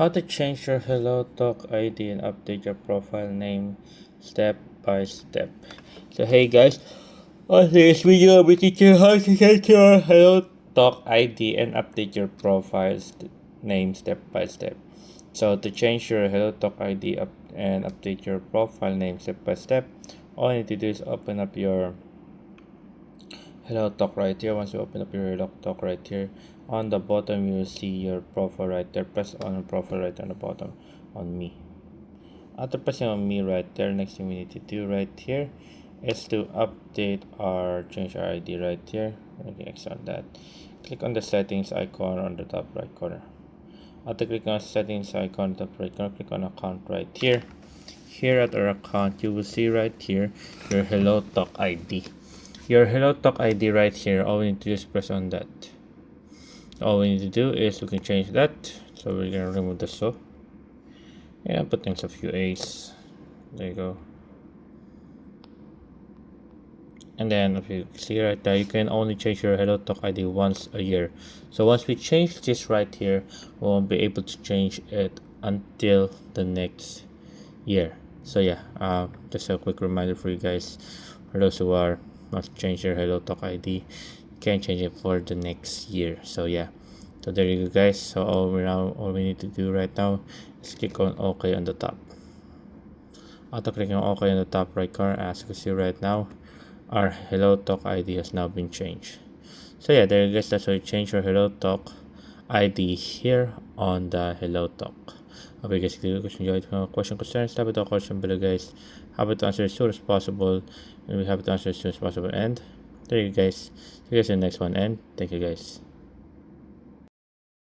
How to change your HelloTalk ID and update your profile name step by step. So hey guys, on this video I'll be teaching you how to change your HelloTalk ID and update your profile name step by step. So to change your HelloTalk ID and update your profile name step by step, all you need to do is open up your HelloTalk right here. Once you open up your HelloTalk right here, on the bottom you will see your profile right there. Press on your profile right there on the bottom on me. After pressing on me right there, next thing we need to do right here is to update or change our ID right here. Okay, X on that. Click on the settings icon on the top right corner. After clicking on settings icon on the top right corner, click on account right here. Here at our account, you will see right here your HelloTalk ID. Your HelloTalk ID right here, all we need to do is press on that. All we need to do is we can change that. So we're gonna remove the so and put in a few A's. There you go. And then if you see right there, you can only change your HelloTalk ID once a year. So once we change this right here, we won't be able to change it until the next year. So yeah, just a quick reminder for you guys, for those who are not change your HelloTalk ID, you can change it for the next year. So yeah, so there you go guys. So all we need to do right now is click on OK on the top. After clicking on OK on the top right corner, as you can see right now, our HelloTalk ID has now been changed. So yeah, there you guys, that's how you change your HelloTalk ID here on the HelloTalk. Okay guys, if you enjoyed question concerns, type it down question below guys. Happy to answer as soon as possible, and we have to answer as soon as possible. And there you guys, see you guys in the next one, and thank you guys.